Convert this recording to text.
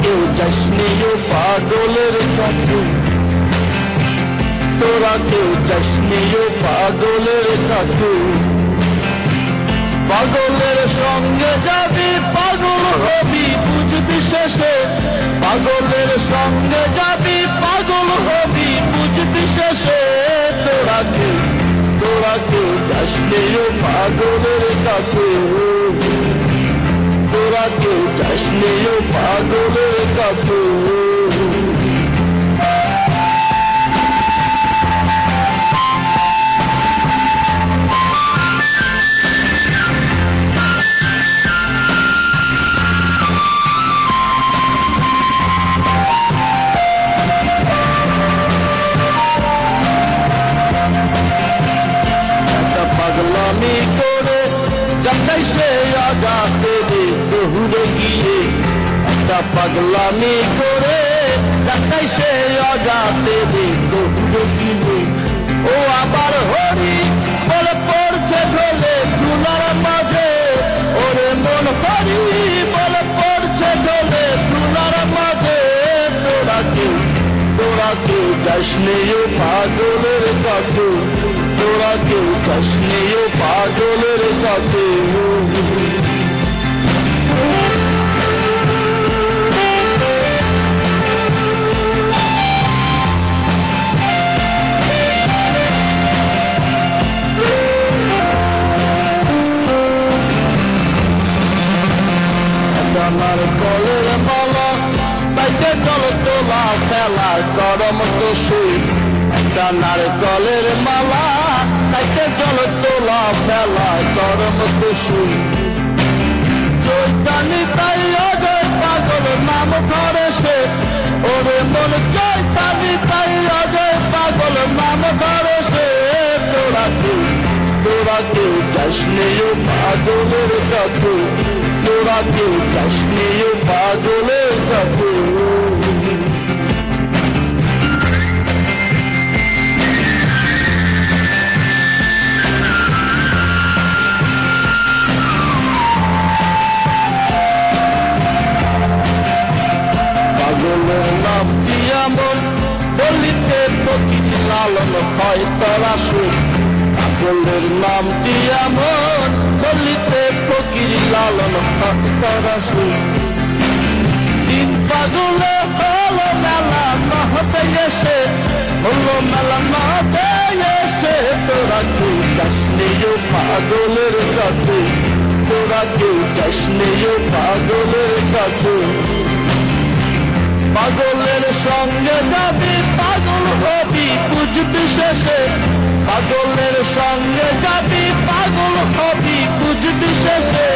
কেউ যাসনি ও পাগলের কাছে, তোরা কেউ যাসনি ও পাগলের কাছে। পাগলের সঙ্গে যাবি পাগল হবি বুঝবি শেষে, পাগলের সঙ্গে যাবি পাগল হবি বুঝবি শেষে। তোরা কেউ যাসনি ও পাগলের কাছে, তোরা কেউ যাসনি ও পাগলের কাছে। পাগলামি করে যাই সে আগাতে রে দৌড়ে গিয়ে, একটা পাগলামি করে যাই সে আগাতে রে দৌড়ে গিয়ে। ও আবার হরি বলে পড়ছে ঢোলে ধুলার মাঝে, ওরে মন হরি বলে পড়ছে ঢোলে ধুলার মাঝে। তোরা কেউ যাসনি ও পাগলের কাছে, তোরা কেউ যাসনি ও পাগলের কাছে। আমার কলের মালা তাইতে চল তোলা ফেলা গরম তো শুই, একটা নারকলের মালা তাইতে চল তোলা ফেলা গরম তো শুই। চৈতানি তাই অজয় পাগল নাম ধরে সে, ওরে মন চৈতানি তাই অজয় পাগল নাম ধরে সে। তোরা কেউ যাসনি ও পাগলের কাছে, তোরা কেউ যাসনি ও পাগলের কাছে। পাগলের নাম দিয়া মন বলিতে ফকির লালন হয় তারা সুর, পাগলের নাম দিয়া মন বলিতে ফকির লালন হয় তারা সুর। দিন পাগলে হলো মেলা নহতে এসে, হলো মেলা নহতে এসে। তোরা কেউ যাসনি ও পাগলের কাছে, তোরা কেউ যাসনি ও পাগলের কাছে। পাগলের সঙ্গে যাবি পাগল হবি বুঝবি শেষে, পাগলের সঙ্গে যাবি পাগল হবি বুঝবি শেষে।